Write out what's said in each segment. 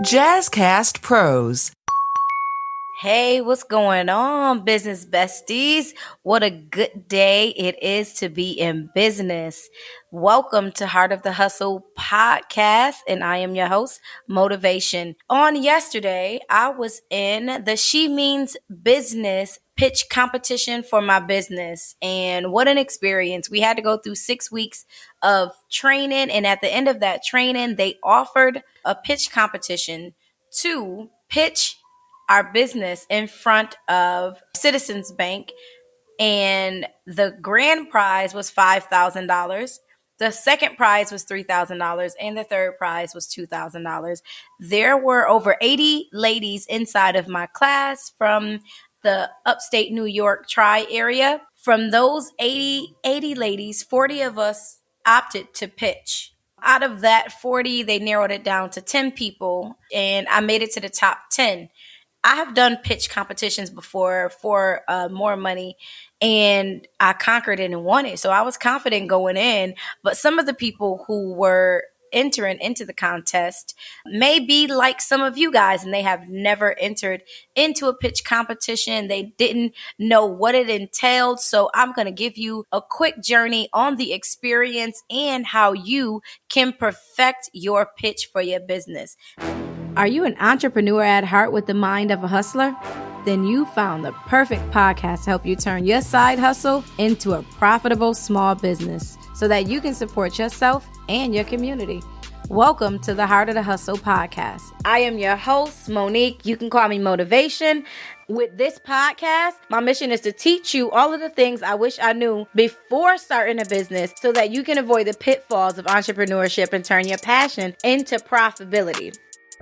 Jazzcast Pros. Hey, what's going on, business besties? What a good day it is to be in business. Welcome to Heart of the Hustle podcast, and I am your host, Motivation. On yesterday, I was in the She Means Business pitch competition for my business, and what an experience. We had to go through 6 weeks of training, and at the end of that training, they offered a pitch competition to pitch our business in front of Citizens Bank, and the grand prize was $5,000. The second prize was $3,000, and the third prize was $2,000. There were over 80 ladies inside of my class from the upstate New York tri-area. From those 80 ladies, 40 of us opted to pitch. Out of that 40, they narrowed it down to 10 people, and I made it to the top 10. I have done pitch competitions before for more money, and I conquered it and won it. So I was confident going in. But some of the people who were entering into the contest may be like some of you guys, and they have never entered into a pitch competition. They didn't know what it entailed. So I'm going to give you a quick journey on the experience and how you can perfect your pitch for your business. Are you an entrepreneur at heart with the mind of a hustler? Then you found the perfect podcast to help you turn your side hustle into a profitable small business so that you can support yourself and your community. Welcome to the Heart of the Hustle podcast. I am your host, Monique. You can call me Motivation. With this podcast, my mission is to teach you all of the things I wish I knew before starting a business so that you can avoid the pitfalls of entrepreneurship and turn your passion into profitability.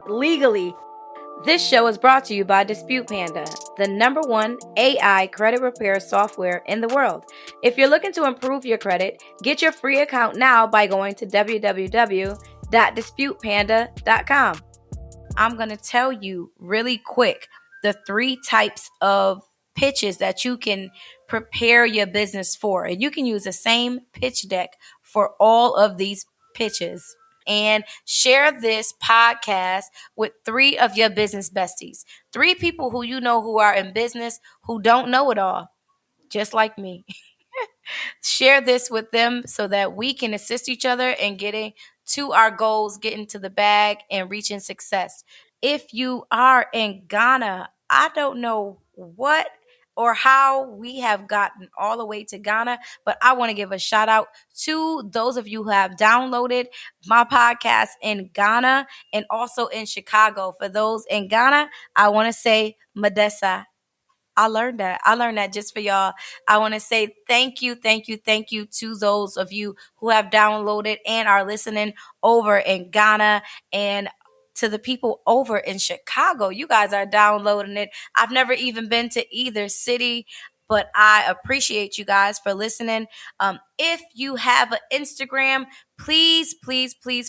Legally. This show is brought to you by Dispute Panda, the #1 AI credit repair software in the world. If you're looking to improve your credit, get your free account now by going to www.disputepanda.com. I'm going to tell you really quick the 3 types of pitches that you can prepare your business for. And you can use the same pitch deck for all of these pitches. And share this podcast with 3 of your business besties. 3 people who you know who are in business who don't know it all, just like me. Share this with them so that we can assist each other in getting to our goals, getting to the bag, and reaching success. If you are in Ghana, I don't know what or how we have gotten all the way to Ghana, but I want to give a shout out to those of you who have downloaded my podcast in Ghana and also in Chicago. For those in Ghana, I want to say Madessa. I learned that just for y'all. I want to say thank you to those of you who have downloaded and are listening over in Ghana, and to the people over in Chicago. You guys are downloading it. I've never even been to either city, but I appreciate you guys for listening. If you have an Instagram, please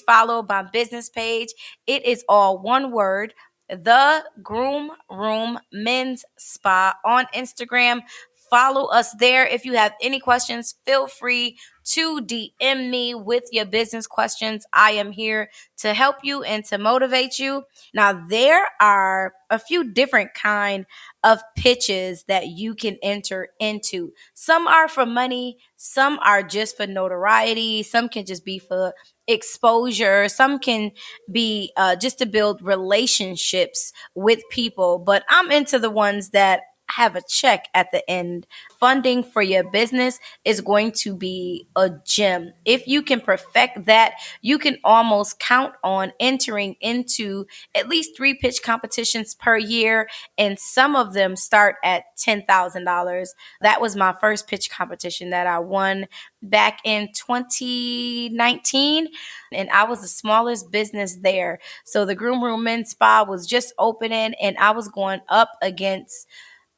follow my business page. It is all one word, the Groom Room Men's Spa on Instagram. Follow us there. If you have any questions, feel free to DM me with your business questions. I am here to help you and to motivate you. Now, there are a few different kind of pitches that you can enter into. Some are for money, some are just for notoriety, some can just be for exposure, some can be just to build relationships with people. But I'm into the ones that have a check at the end. Funding for your business is going to be a gem. If you can perfect that, you can almost count on entering into at least 3 pitch competitions per year, and some of them start at $10,000. That was my first pitch competition that I won back in 2019, and I was the smallest business there. So the Groom Room Men's Spa was just opening, and I was going up against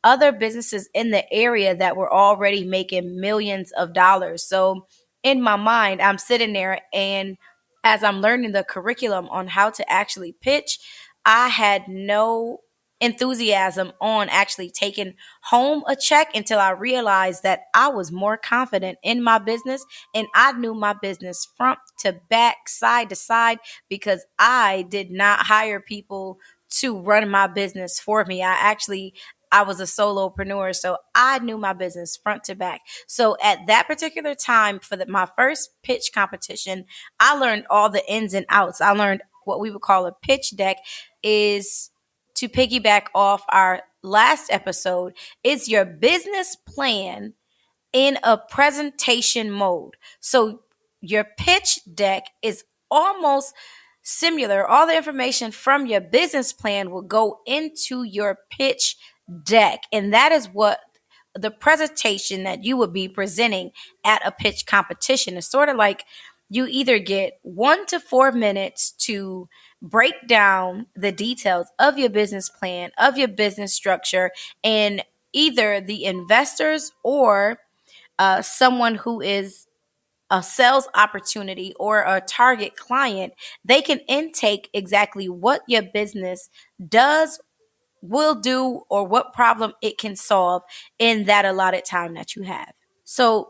other businesses in the area that were already making millions of dollars. So in my mind, I'm sitting there, and as I'm learning the curriculum on how to actually pitch, I had no enthusiasm on actually taking home a check until I realized that I was more confident in my business and I knew my business front to back, side to side, because I did not hire people to run my business for me. I was a solopreneur, so I knew my business front to back. So at that particular time for my first pitch competition, I learned all the ins and outs. I learned what we would call a pitch deck is, to piggyback off our last episode, is your business plan in a presentation mode. So your pitch deck is almost similar. All the information from your business plan will go into your pitch deck. And that is what the presentation that you would be presenting at a pitch competition is. Sort of like you either get 1 to 4 minutes to break down the details of your business plan, of your business structure, and either the investors or someone who is a sales opportunity or a target client, they can intake exactly what your business does, will do, or what problem it can solve in that allotted time that you have. So,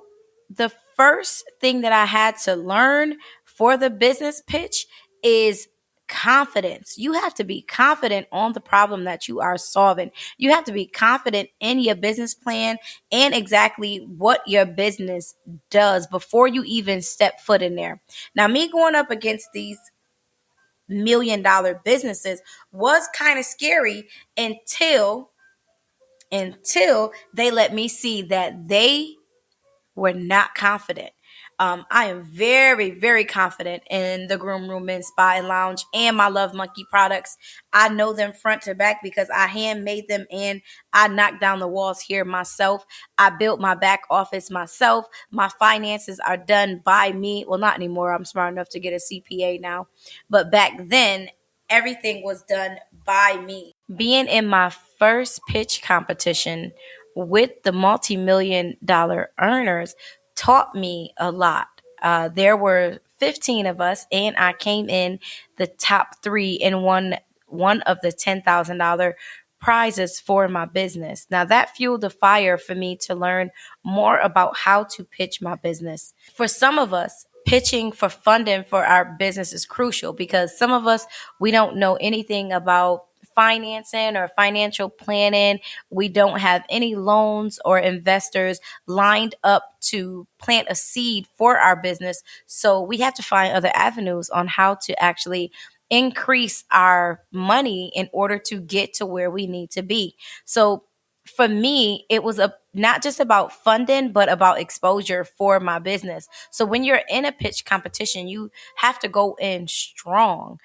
the first thing that I had to learn for the business pitch is confidence. You have to be confident on the problem that you are solving. You have to be confident in your business plan and exactly what your business does before you even step foot in there. Now, me going up against these $1 million businesses was kind of scary until they let me see that they were not confident. I am very, very confident in the Groom Room and Spa and Lounge and my Love Monkey products. I know them front to back because I handmade them and I knocked down the walls here myself. I built my back office myself. My finances are done by me. Well, not anymore. I'm smart enough to get a CPA now. But back then, everything was done by me. Being in my first pitch competition with the multi-million-dollar earners taught me a lot. There were 15 of us, and I came in the top three and won one of the $10,000 prizes for my business. Now, that fueled the fire for me to learn more about how to pitch my business. For some of us, pitching for funding for our business is crucial because some of us, we don't know anything about financing or financial planning. We don't have any loans or investors lined up to plant a seed for our business. So we have to find other avenues on how to actually increase our money in order to get to where we need to be. So for me, it was not just about funding, but about exposure for my business. So when you're in a pitch competition, you have to go in strong.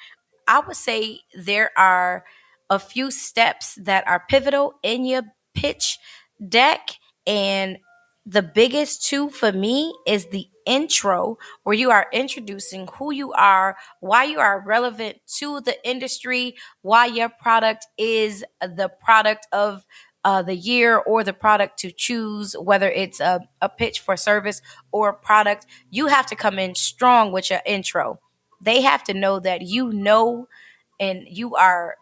I would say there are a few steps that are pivotal in your pitch deck. And the biggest two for me is the intro, where you are introducing who you are, why you are relevant to the industry, why your product is the product of the year or the product to choose, whether it's a pitch for service or product. You have to come in strong with your intro. They have to know that you know and you are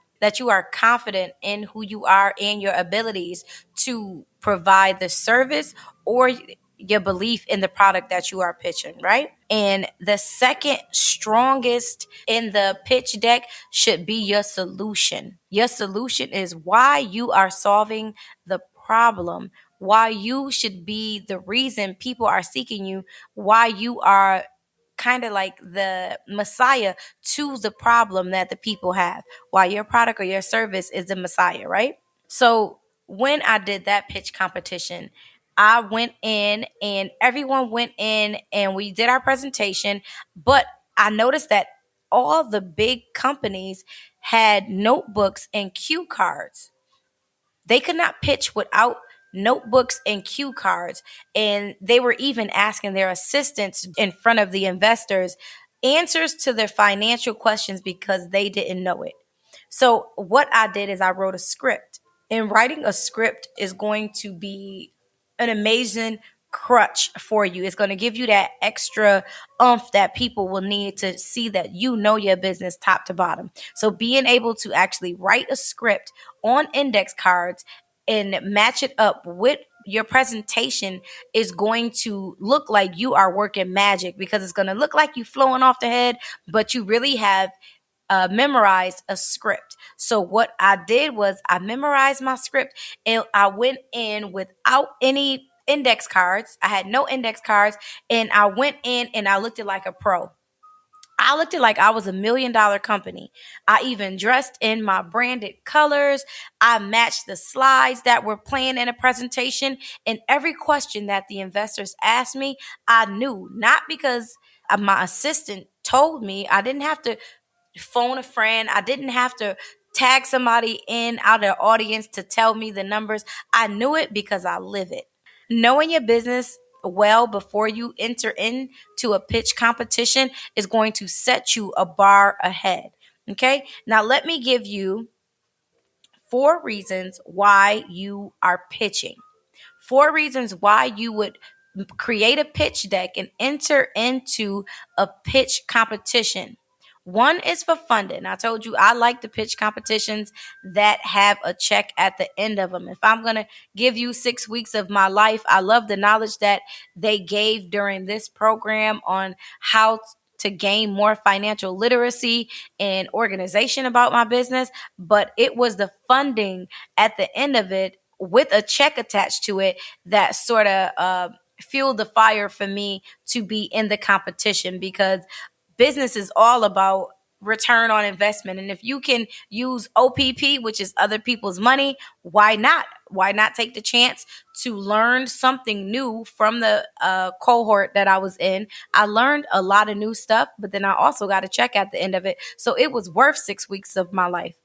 confident in who you are and your abilities to provide the service or your belief in the product that you are pitching, right? And the second strongest in the pitch deck should be your solution. Your solution is why you are solving the problem, why you should be the reason people are seeking you, why you are kind of like the messiah to the problem that the people have, why your product or your service is the messiah, right? So when I did that pitch competition, I went in and everyone went in and we did our presentation, but I noticed that all the big companies had notebooks and cue cards. They could not pitch without notebooks and cue cards. And they were even asking their assistants in front of the investors answers to their financial questions because they didn't know it. So, what I did is I wrote a script. And writing a script is going to be an amazing crutch for you. It's going to give you that extra oomph that people will need to see that you know your business top to bottom. So being able to actually write a script on index cards and match it up with your presentation is going to look like you are working magic, because it's going to look like you flowing off the head, but you really have memorized a script. So what I did was I memorized my script and I went in without any index cards. I had no index cards, and I went in and I looked it like a pro. I looked it like I was $1 million company. I even dressed in my branded colors. I matched the slides that were playing in a presentation. And every question that the investors asked me, I knew. Not because my assistant told me. I didn't have to phone a friend. I didn't have to tag somebody in out of the audience to tell me the numbers. I knew it because I live it. Knowing your business well before you enter into a pitch competition is going to set you a bar ahead. Okay. Now, let me give you 4 reasons why you are pitching. 4 reasons why you would create a pitch deck and enter into a pitch competition. One is for funding. I told you I like the pitch competitions that have a check at the end of them. If I'm going to give you 6 weeks of my life, I love the knowledge that they gave during this program on how to gain more financial literacy and organization about my business. But it was the funding at the end of it with a check attached to it that sort of fueled the fire for me to be in the competition, because business is all about return on investment. And if you can use OPP, which is other people's money, why not? Why not take the chance to learn something new from the cohort that I was in? I learned a lot of new stuff, but then I also got a check at the end of it. So it was worth 6 weeks of my life.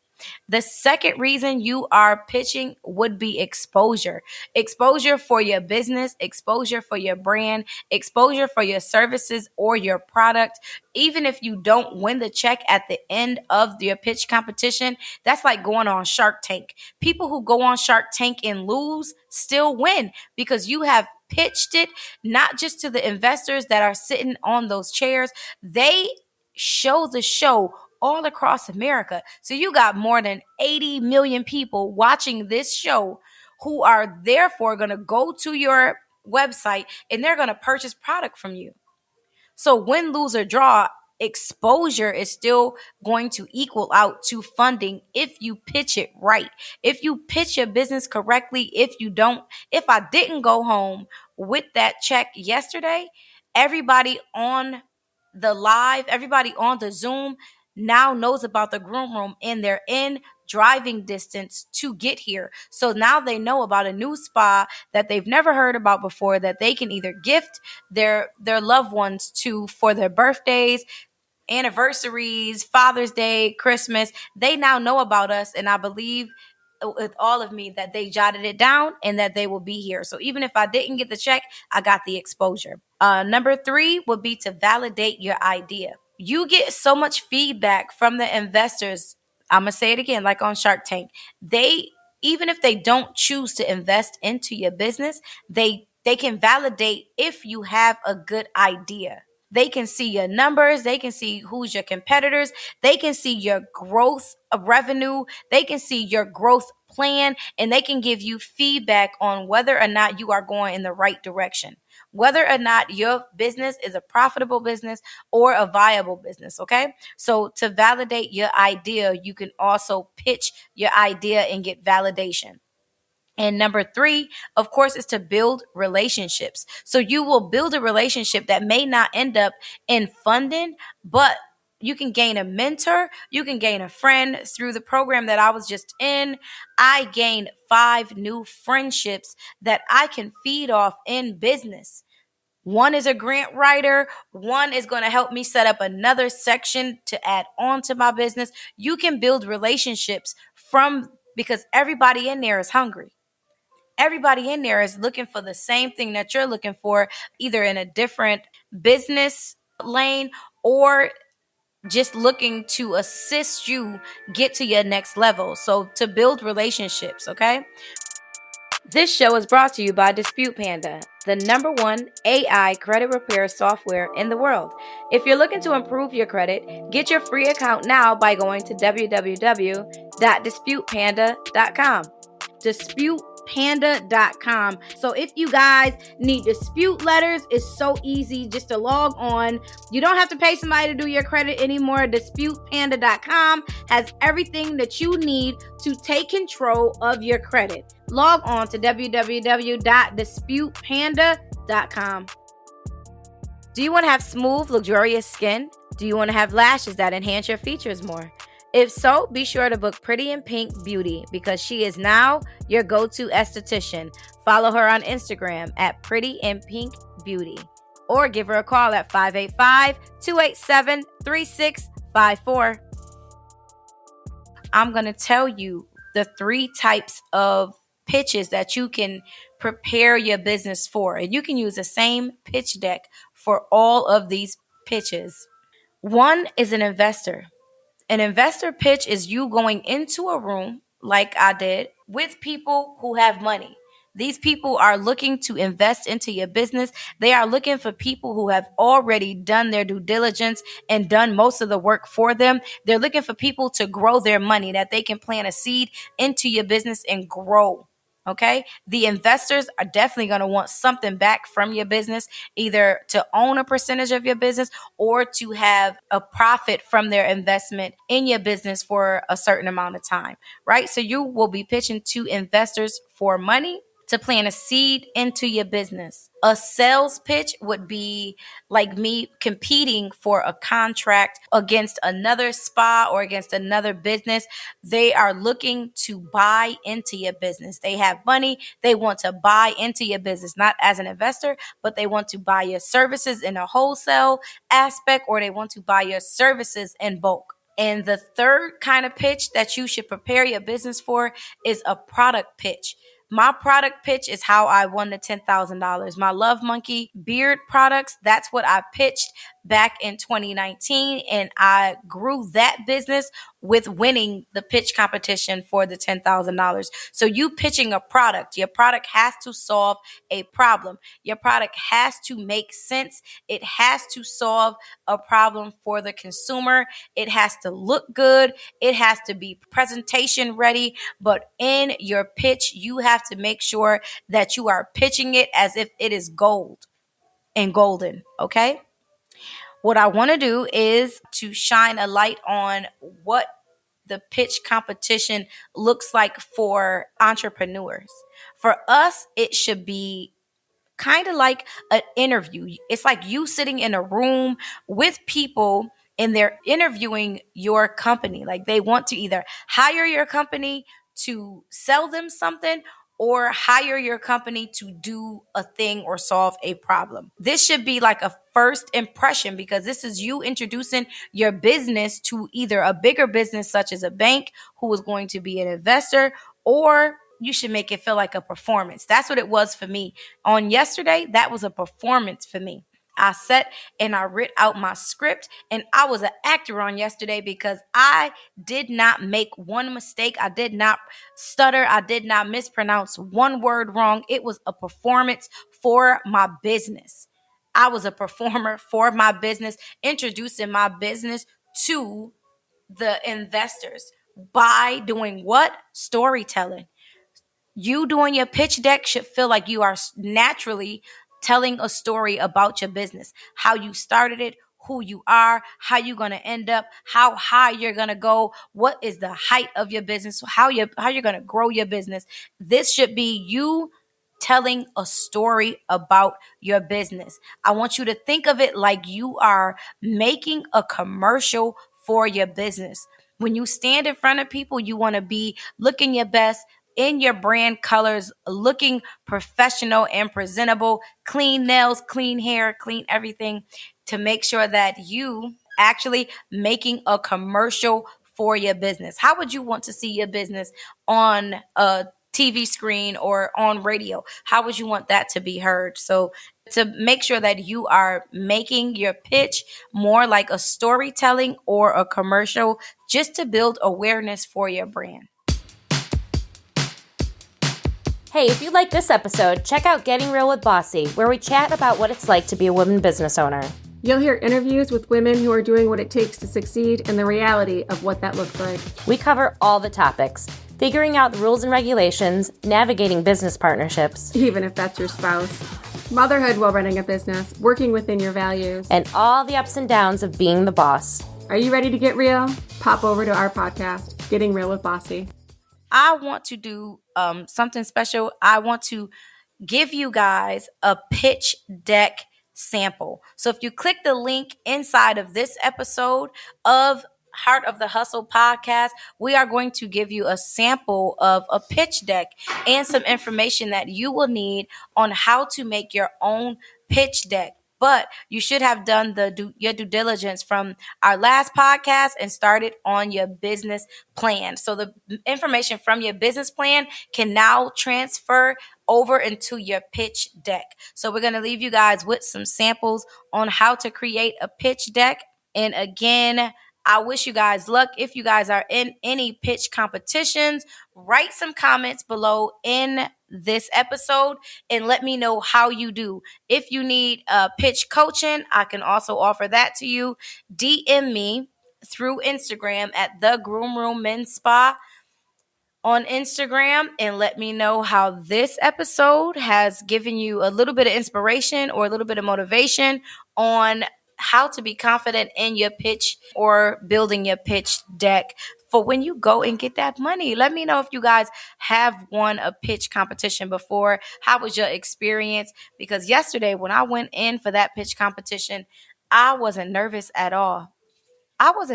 The second reason you are pitching would be exposure. Exposure for your business, exposure for your brand, exposure for your services or your product. Even if you don't win the check at the end of your pitch competition, that's like going on Shark Tank. People who go on Shark Tank and lose still win, because you have pitched it not just to the investors that are sitting on those chairs. They show the show all across America. So you got more than 80 million people watching this show who are therefore going to go to your website and they're going to purchase product from you. So win, lose, or draw, exposure is still going to equal out to funding if you pitch it right. If you pitch your business correctly, if I didn't go home with that check yesterday, everybody on the live, everybody on the Zoom now knows about the Groom Room, and they're in driving distance to get here. So now they know about a new spa that they've never heard about before, that they can either gift their loved ones to for their birthdays, anniversaries, Father's Day, Christmas. They now know about us, and I believe with all of me that they jotted it down and that they will be here. So even if I didn't get the check, I got the exposure. Number 3 would be to validate your idea. You get so much feedback from the investors. I'm going to say it again, like on Shark Tank. Even if they don't choose to invest into your business, they can validate if you have a good idea. They can see your numbers. They can see who's your competitors. They can see your growth of revenue. They can see your growth plan, and they can give you feedback on whether or not you are going in the right direction, whether or not your business is a profitable business or a viable business. Okay. So to validate your idea, you can also pitch your idea and get validation. And number 3, of course, is to build relationships. So you will build a relationship that may not end up in funding, but you can gain a mentor. You can gain a friend. Through the program that I was just in, I gained 5 new friendships that I can feed off in business. One is a grant writer. One is going to help me set up another section to add on to my business. You can build relationships because everybody in there is hungry. Everybody in there is looking for the same thing that you're looking for, either in a different business lane or just looking to assist you get to your next level. So to build relationships, okay? This show is brought to you by Dispute Panda. the number one AI credit repair software in the world. If you're looking to improve your credit, get your free account now by going to www.disputepanda.com. Disputepanda.com. So if you guys need dispute letters, it's so easy just to log on. You don't have to pay somebody to do your credit anymore. Disputepanda.com has everything that you need to take control of your credit. Log on to www.disputepanda.com. Do you want to have smooth, luxurious skin? Do you want to have lashes that enhance your features more? If so, be sure to book Pretty in Pink Beauty because she is now your go-to esthetician. Follow her on Instagram at Pretty in Pink Beauty or give her a call at 585-287-3654. I'm going to tell you the 3 types of pitches that you can prepare your business for. And you can use the same pitch deck for all of these pitches. One is an investor. An investor pitch is you going into a room like I did with people who have money. These people are looking to invest into your business. They are looking for people who have already done their due diligence and done most of the work for them. They're looking for people to grow their money, that they can plant a seed into your business and grow. Okay. The investors are definitely going to want something back from your business, either to own a percentage of your business or to have a profit from their investment in your business for a certain amount of time, right? So you will be pitching to investors for money to plant a seed into your business. A sales pitch would be like me competing for a contract against another spa or against another business. They are looking to buy into your business. They have money. They want to buy into your business, not as an investor, but they want to buy your services in a wholesale aspect, or they want to buy your services in bulk. And the third kind of pitch that you should prepare your business for is a product pitch. My product pitch is how I won the $10,000. My Love Monkey beard products, that's what I pitched back in 2019. And I grew that business with winning the pitch competition for the $10,000. So you pitching a product, your product has to solve a problem. Your product has to make sense. It has to solve a problem for the consumer. It has to look good. It has to be presentation ready. But in your pitch, you have to make sure that you are pitching it as if it is gold and golden. Okay. What I want to do is to shine a light on what the pitch competition looks like for entrepreneurs. For us, it should be kind of like an interview. It's like you sitting in a room with people and they're interviewing your company. Like they want to either hire your company to sell them something or hire your company to do a thing or solve a problem. This should be like a first impression because this is you introducing your business to either a bigger business such as a bank who is going to be an investor, or you should make it feel like a performance. That's what it was for me. On yesterday, that was a performance for me. I sat and I writ out my script, and I was an actor on yesterday because I did not make one mistake. I did not stutter. I did not mispronounce one word wrong. It was a performance for my business. I was a performer for my business, introducing my business to the investors by doing what? Storytelling. You doing your pitch deck should feel like you are naturally telling a story about your business, how you started it, who you are, how you're going to end up, how high you're going to go, what is the height of your business, how you're going to grow your business. This should be you telling a story about your business. I want you to think of it like you are making a commercial for your business. When you stand in front of people, you want to be looking your best, in your brand colors, looking professional and presentable, clean nails, clean hair, clean everything, to make sure that you actually making a commercial for your business. How would you want to see your business on a TV screen or on radio? How would you want that to be heard? So to make sure that you are making your pitch more like a storytelling or a commercial, just to build awareness for your brand. Hey, if you like this episode, check out Getting Real with Bossy, where we chat about what it's like to be a woman business owner. You'll hear interviews with women who are doing what it takes to succeed and the reality of what that looks like. We cover all the topics, figuring out the rules and regulations, navigating business partnerships, even if that's your spouse, motherhood while running a business, working within your values, and all the ups and downs of being the boss. Are you ready to get real? Pop over to our podcast, Getting Real with Bossy. I want to do something special. I want to give you guys a pitch deck sample. So if you click the link inside of this episode of Heart of the Hustle podcast, we are going to give you a sample of a pitch deck and some information that you will need on how to make your own pitch deck. But you should have done your due diligence from our last podcast and started on your business plan. So the information from your business plan can now transfer over into your pitch deck. So we're going to leave you guys with some samples on how to create a pitch deck. And again, I wish you guys luck. If you guys are in any pitch competitions, write some comments below in this episode and let me know how you do. If you need pitch coaching, I can also offer that to you. DM me through Instagram at the Groom Room Men's Spa on Instagram and let me know how this episode has given you a little bit of inspiration or a little bit of motivation on how to be confident in your pitch or building your pitch deck for when you go and get that money. Let me know if you guys have won a pitch competition before. How was your experience? Because yesterday when I went in for that pitch competition, I wasn't nervous at all. I was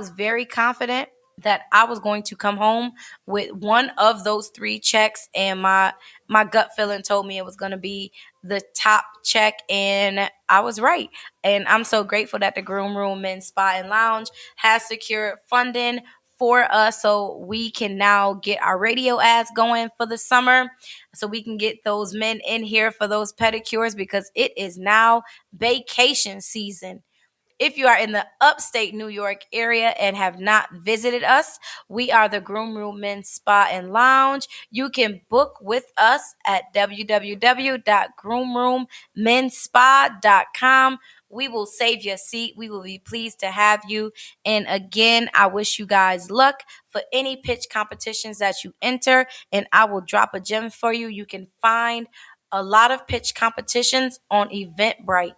very confident that I was going to come home with one of those 3 checks, and my gut feeling told me it was going to be the top check, and I was right. And I'm so grateful that the Groom Room Men's Spa and Lounge has secured funding for us so we can now get our radio ads going for the summer, so we can get those men in here for those pedicures because it is now vacation season. If you are in the upstate New York area and have not visited us, we are the Groom Room Men's Spa and Lounge. You can book with us at www.groomroommenspa.com. We will save your seat. We will be pleased to have you. And again, I wish you guys luck for any pitch competitions that you enter, and I will drop a gem for you. You can find a lot of pitch competitions on Eventbrite.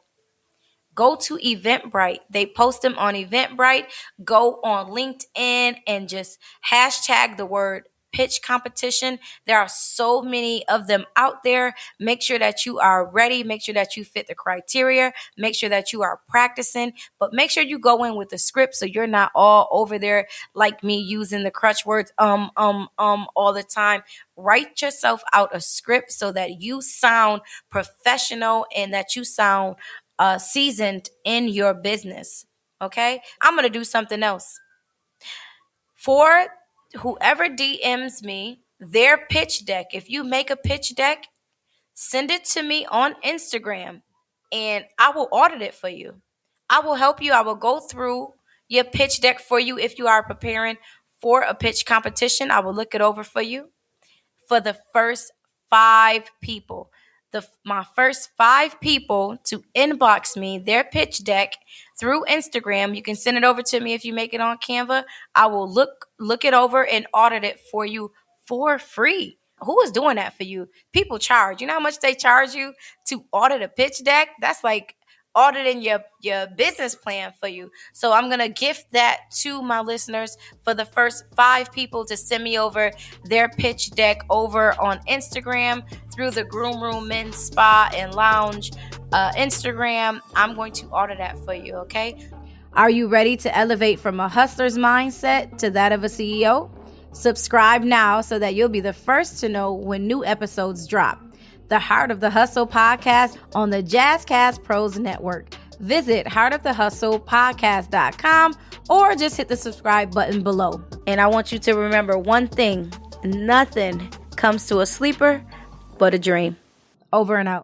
Go to Eventbrite. They post them on Eventbrite. Go on LinkedIn and just hashtag the word pitch competition. There are so many of them out there. Make sure that you are ready. Make sure that you fit the criteria. Make sure that you are practicing. But make sure you go in with the script so you're not all over there like me using the crutch words all the time. Write yourself out a script so that you sound professional and that you sound seasoned in your business. Okay, I'm going to do something else. For whoever DMs me their pitch deck, if you make a pitch deck, send it to me on Instagram and I will audit it for you. I will help you. I will go through your pitch deck for you. If you are preparing for a pitch competition, I will look it over for you. For the first 5 people, my first 5 people to inbox me their pitch deck through Instagram. You can send it over to me if you make it on Canva. I will look it over and audit it for you for free. Who is doing that for you? People charge. You know how much they charge you to audit a pitch deck? That's like auditing your business plan for you. So I'm going to gift that to my listeners for the first 5 people to send me over their pitch deck over on Instagram through the Groom Room Men's Spa and Lounge Instagram. I'm going to audit that for you, okay? Are you ready to elevate from a hustler's mindset to that of a CEO? Subscribe now so that you'll be the first to know when new episodes drop. The Heart of the Hustle podcast on the Jazzcast Pros Network. Visit heartofthehustlepodcast.com or just hit the subscribe button below. And I want you to remember one thing: nothing comes to a sleeper but a dream. Over and out.